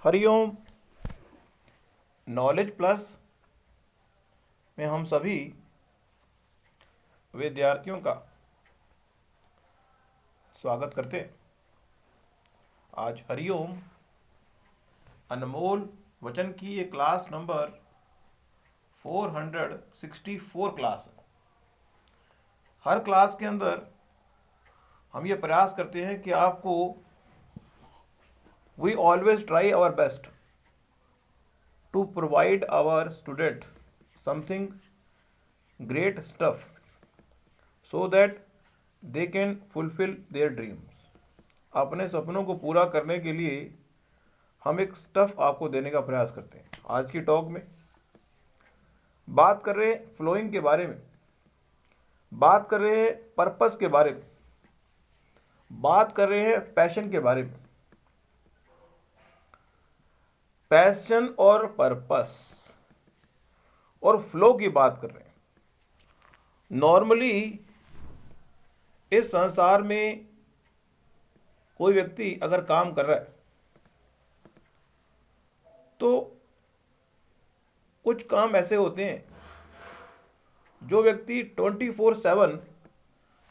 Hariom. Knowledge plus में हम सभी विद्यार्थियों का स्वागत करते हैं। आज हरिओम अनमोल वचन की ये क्लास नंबर 464 क्लास है। हर क्लास के अंदर हम ये प्रयास करते हैं कि आपको we always try our best to provide our student something great stuff so that they can fulfill their dreams। अपने सपनों को पूरा करने के लिए हम एक स्टफ आपको देने का प्रयास करते हैं। आज की टॉक में बात कर रहे हैं फ्लोइंग के बारे में, बात कर रहे हैं पर्पस के बारे में, बात कर रहे हैं पैशन के बारे में। पैशन और पर्पस और फ्लो की बात कर रहे हैं। नॉर्मली इस संसार में कोई व्यक्ति अगर काम कर रहा है तो कुछ काम ऐसे होते हैं जो व्यक्ति 24/7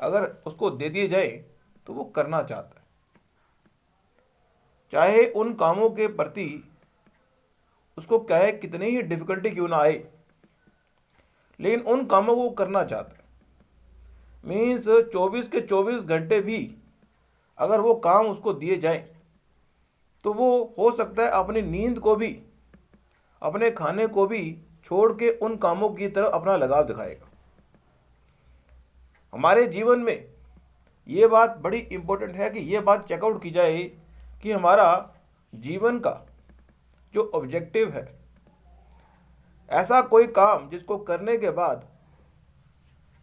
अगर उसको दे दिए जाए तो वो करना चाहता है, चाहे उन कामों के प्रति उसको कहे कितनी ही डिफिकल्टी क्यों ना आए, लेकिन उन कामों को करना चाहता है। मीन्स 24 के 24 घंटे भी अगर वो काम उसको दिए जाए तो वो हो सकता है अपनी नींद को भी, अपने खाने को भी छोड़ के उन कामों की तरफ अपना लगाव दिखाएगा। हमारे जीवन में ये बात बड़ी इम्पोर्टेंट है कि ये बात चेकआउट की जाए कि हमारा जीवन का जो ऑब्जेक्टिव है, ऐसा कोई काम जिसको करने के बाद,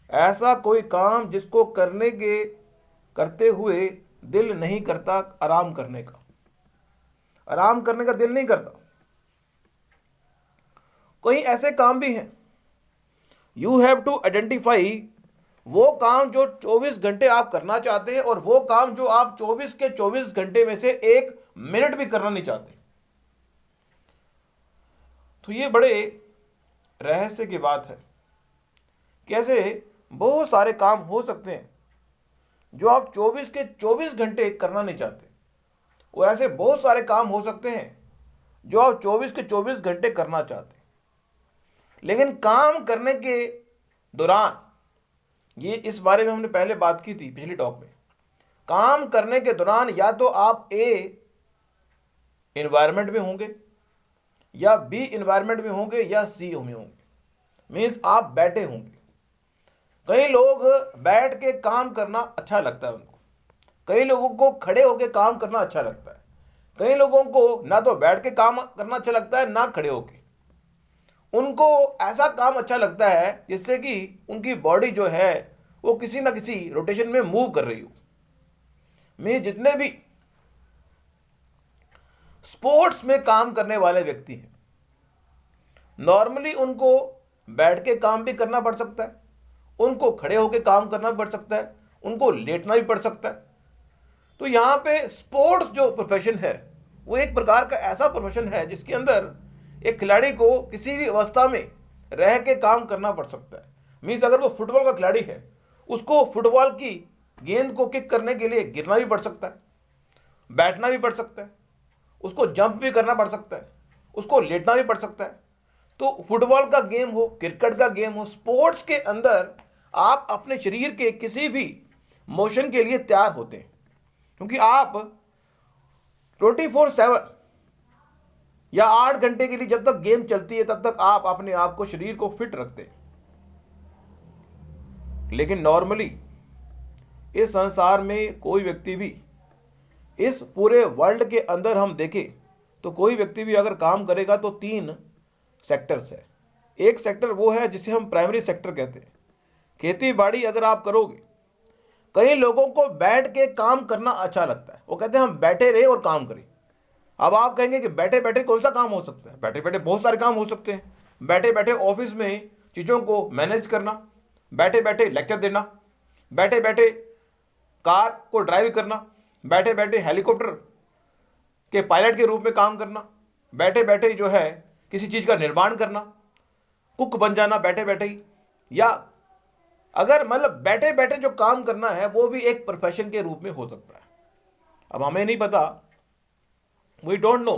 ऐसा कोई काम जिसको करते हुए दिल नहीं करता आराम करने का, आराम करने का दिल नहीं करता। कोई ऐसे काम भी हैं, यू हैव टू आइडेंटिफाई वो काम जो 24 घंटे आप करना चाहते हैं और वो काम जो आप 24 के 24 घंटे में से 1 मिनट भी करना नहीं चाहते। तो ये बड़े रहस्य की बात है। कैसे बहुत सारे काम हो सकते हैं जो आप 24 के 24 घंटे करना नहीं चाहते, और ऐसे बहुत सारे काम हो सकते हैं जो आप 24 के 24 घंटे करना चाहते हैं। लेकिन काम करने के दौरान, ये इस बारे में हमने पहले बात की थी पिछली टॉक में, काम करने के दौरान या तो आप एनवायरनमेंट में होंगे, या बी एनवायरनमेंट में होंगे, या सी में होंगे। मीन्स आप बैठे होंगे। कई लोग बैठ के काम करना अच्छा लगता है उनको, कई लोगों को खड़े होकर काम करना अच्छा लगता है, कई लोगों को ना तो बैठ के काम करना अच्छा लगता है ना खड़े होके। उनको ऐसा काम अच्छा लगता है जिससे कि उनकी बॉडी जो है वो किसी ना किसी रोटेशन में मूव कर रही हो। मैं जितने भी स्पोर्ट्स में काम करने वाले व्यक्ति हैं, नॉर्मली उनको बैठ के काम भी करना पड़ सकता है, उनको खड़े होकर काम करना पड़ सकता है, उनको लेटना भी पड़ सकता है। तो यहाँ पे स्पोर्ट्स जो प्रोफेशन है वो एक प्रकार का ऐसा प्रोफेशन है जिसके अंदर एक खिलाड़ी को किसी भी अवस्था में रह के काम करना पड़ सकता है। मीन्स अगर वो फुटबॉल का खिलाड़ी है, उसको फुटबॉल की गेंद को किक करने के लिए गिरना भी पड़ सकता है, बैठना भी पड़ सकता है, उसको जंप भी करना पड़ सकता है, उसको लेटना भी पड़ सकता है। तो फुटबॉल का गेम हो, क्रिकेट का गेम हो, स्पोर्ट्स के अंदर आप अपने शरीर के किसी भी मोशन के लिए तैयार होते हैं, क्योंकि आप 24/7 या 8 घंटे के लिए जब तक गेम चलती है तब तक आप अपने आप को, शरीर को फिट रखते हैं। लेकिन नॉर्मली इस संसार में कोई व्यक्ति भी, इस पूरे वर्ल्ड के अंदर हम देखें तो कोई व्यक्ति भी अगर काम करेगा तो 3 सेक्टर्स है। एक सेक्टर वो है जिसे हम प्राइमरी सेक्टर कहते हैं। खेती बाड़ी अगर आप करोगे, कई लोगों को बैठ के काम करना अच्छा लगता है, वो कहते हैं हम बैठे रहे और काम करें। अब आप कहेंगे कि बैठे बैठे कौन सा काम हो सकता है? बैठे बैठे बहुत सारे काम हो सकते हैं। बैठे बैठे ऑफिस में चीज़ों को मैनेज करना, बैठे बैठे लेक्चर देना, बैठे बैठे कार को ड्राइव करना, बैठे बैठे हेलीकॉप्टर के पायलट के रूप में काम करना, बैठे बैठे जो है किसी चीज़ का निर्माण करना, कुक बन जाना बैठे बैठे ही, या अगर मतलब बैठे बैठे जो काम करना है वो भी एक प्रोफेशन के रूप में हो सकता है। अब हमें नहीं पता, वी डोंट नो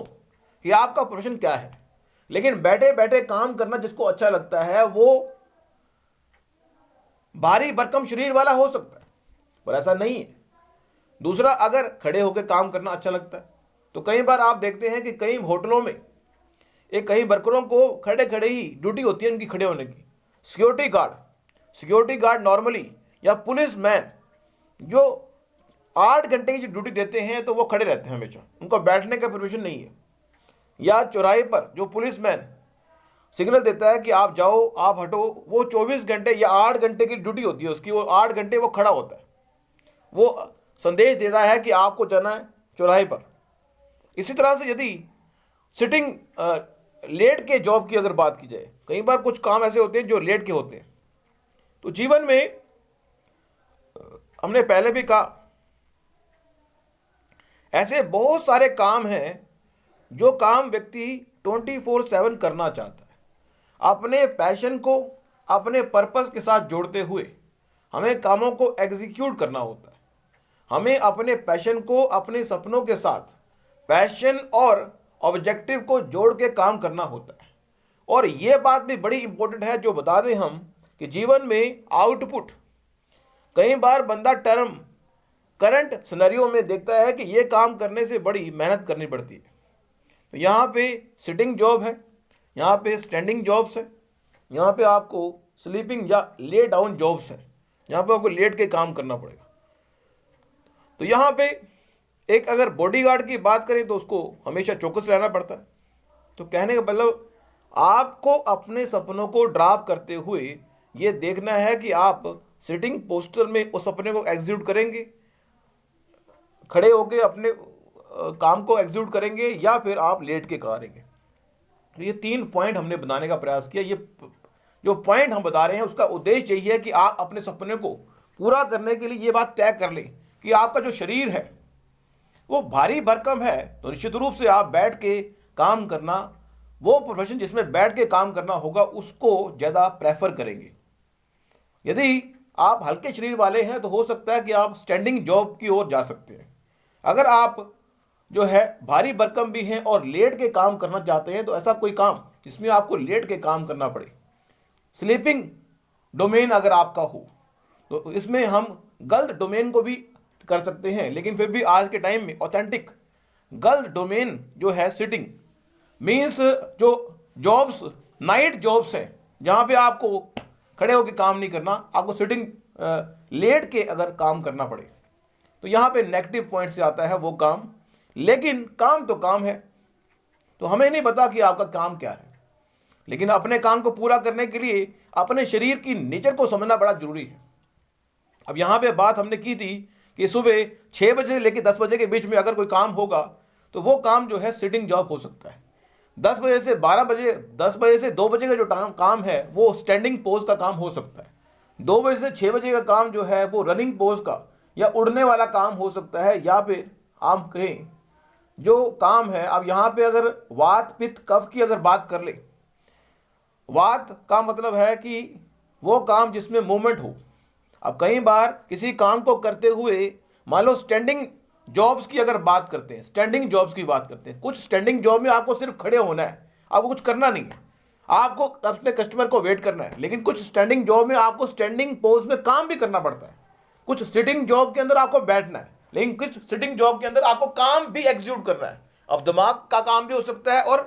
कि आपका प्रोफेशन क्या है, लेकिन बैठे बैठे काम करना जिसको अच्छा लगता है वो भारी भरकम शरीर वाला हो सकता है, पर ऐसा नहीं है। दूसरा, अगर खड़े होकर काम करना अच्छा लगता है तो कई बार आप देखते हैं कि कई होटलों में कई वर्करों को खड़े खड़े ही ड्यूटी होती है उनकी खड़े होने की। सिक्योरिटी गार्ड नॉर्मली या पुलिस मैन जो 8 घंटे की जो ड्यूटी देते हैं तो वो खड़े रहते हैं हमेशा, उनको बैठने का परमिशन नहीं है। या चौराहे पर जो पुलिस मैन सिग्नल देता है कि आप जाओ, आप हटो, वो 24 घंटे या 8 घंटे की ड्यूटी होती है उसकी, वो 8 घंटे वो खड़ा होता है, वो संदेश देता है कि आपको जाना है चौराहे पर। इसी तरह से यदि सिटिंग लेट के जॉब की अगर बात की जाए, कई बार कुछ काम ऐसे होते हैं जो लेट के होते हैं। तो जीवन में हमने पहले भी कहा, ऐसे बहुत सारे काम हैं जो काम व्यक्ति 24/7 करना चाहता है। अपने पैशन को अपने पर्पस के साथ जोड़ते हुए हमें कामों को एग्जीक्यूट करना होता है। हमें अपने पैशन को अपने सपनों के साथ पैशन और ऑब्जेक्टिव को जोड़ के काम करना होता है। और यह बात भी बड़ी इंपॉर्टेंट है जो बता दें हम कि जीवन में आउटपुट, कई बार बंदा करंट सिनेरियो में देखता है कि यह काम करने से बड़ी मेहनत करनी पड़ती है। तो यहाँ पे सिटिंग जॉब है, यहाँ पे स्टैंडिंग जॉब्स है, यहाँ पे आपको स्लीपिंग या ले डाउन जॉब्स है, यहाँ पे आपको लेट के काम करना पड़ेगा। तो यहाँ पे एक अगर बॉडीगार्ड की बात करें तो उसको हमेशा चौकस रहना पड़ता है। तो कहने का मतलब आपको अपने सपनों को ड्राफ्ट करते हुए ये देखना है कि आप सिटिंग पोस्टर में उस सपने को एग्जीक्यूट करेंगे, खड़े होकर अपने काम को एग्जीक्यूट करेंगे, या फिर आप लेट के करेंगे। तो ये 3 पॉइंट हमने बनाने का प्रयास किया। ये जो पॉइंट हम बता रहे हैं उसका उद्देश्य यही है कि आप अपने सपने को पूरा करने के लिए ये बात तय कर लें कि आपका जो शरीर है वो भारी भरकम है, तो निश्चित रूप से आप बैठ के काम करना, वो प्रोफेशन जिसमें बैठ के काम करना होगा उसको ज़्यादा प्रेफर करेंगे। यदि आप हल्के शरीर वाले हैं तो हो सकता है कि आप स्टैंडिंग जॉब की ओर जा सकते हैं। अगर आप जो है भारी भरकम भी हैं और लेट के काम करना चाहते हैं तो ऐसा कोई काम जिसमें आपको लेट के काम करना पड़े, स्लीपिंग डोमेन अगर आपका हो तो इसमें हम गलत डोमेन को भी कर सकते हैं। लेकिन फिर भी आज के टाइम में ऑथेंटिक गलत डोमेन जो है सिटिंग मीन्स जो जॉब्स नाइट जॉब्स है जहाँ पे आपको खड़े होकर काम नहीं करना, आपको सिटिंग लेट के अगर काम करना पड़े तो यहाँ पे नेगेटिव पॉइंट से आता है वो काम। लेकिन काम तो काम है, तो हमें नहीं पता कि आपका काम क्या है, लेकिन अपने काम को पूरा करने के लिए अपने शरीर की नेचर को समझना बड़ा जरूरी है। अब यहाँ पे बात हमने की थी कि सुबह 6 बजे से लेकर 10 बजे के बीच में अगर कोई काम होगा तो वो काम जो है सिटिंग जॉब हो सकता है। 10 बजे से 12 बजे, 10 बजे से 2 बजे का जो काम है वो स्टैंडिंग पोज का काम हो सकता है। 2 बजे से 6 बजे का काम जो है वो रनिंग पोज का या उड़ने वाला काम हो सकता है। या फिर आप कहें जो काम है, अब यहाँ पे अगर वात पित्त कफ की अगर बात कर ले, वात का मतलब है कि वो काम जिसमें मूवमेंट हो। अब कई बार किसी काम को करते हुए मान लो स्टैंडिंग जॉब्स की अगर बात करते हैं, स्टैंडिंग जॉब्स की बात करते हैं, कुछ स्टैंडिंग जॉब में आपको सिर्फ खड़े होना है, आपको कुछ करना नहीं है, आपको अपने कस्टमर को वेट करना है। लेकिन कुछ स्टैंडिंग जॉब में आपको स्टैंडिंग पोज में काम भी करना पड़ता है। कुछ सिटिंग जॉब के अंदर आपको बैठना है, लेकिन कुछ सिटिंग जॉब के अंदर आपको काम भी एग्जीक्यूट करना है। अब दिमाग का काम भी हो सकता है और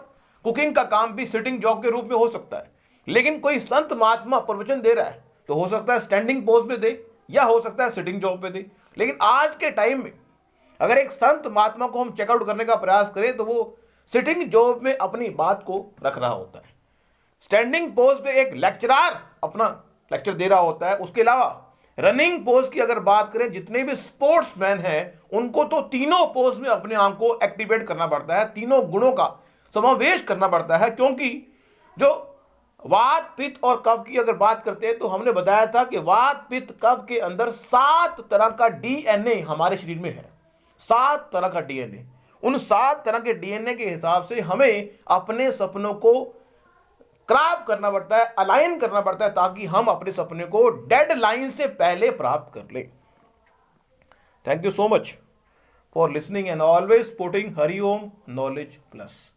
कुकिंग का काम भी सिटिंग जॉब के रूप में हो सकता है। लेकिन कोई संत महात्मा प्रवचन दे रहा है तो हो सकता है स्टैंडिंग पोज में दे या हो सकता है सिटिंग जॉब पे दे। लेकिन आज के टाइम में अगर एक संत महात्मा को हम चेकआउट करने का प्रयास करें तो वो सिटिंग जॉब में अपनी बात को रख रहा होता है। स्टैंडिंग पोज पे एक लेक्चरर अपना लेक्चर दे रहा होता है। उसके अलावा रनिंग पोज की अगर बात करें, जितने भी स्पोर्ट्समैन हैं उनको तो तीनों पोज में अपने आप को एक्टिवेट करना पड़ता है, तीनों गुणों का समावेश करना पड़ता है। क्योंकि जो वात पित्त और कफ की अगर बात करते हैं तो हमने बताया था कि वात पित्त कफ के अंदर 7 तरह का डीएनए हमारे शरीर में है। 7 तरह का डीएनए, उन 7 तरह के डीएनए के हिसाब से हमें अपने सपनों को क्राफ्ट करना पड़ता है, अलाइन करना पड़ता है, ताकि हम अपने सपने को डेडलाइन से पहले प्राप्त कर ले। Thank you so much for listening and always putting Hariom knowledge plus.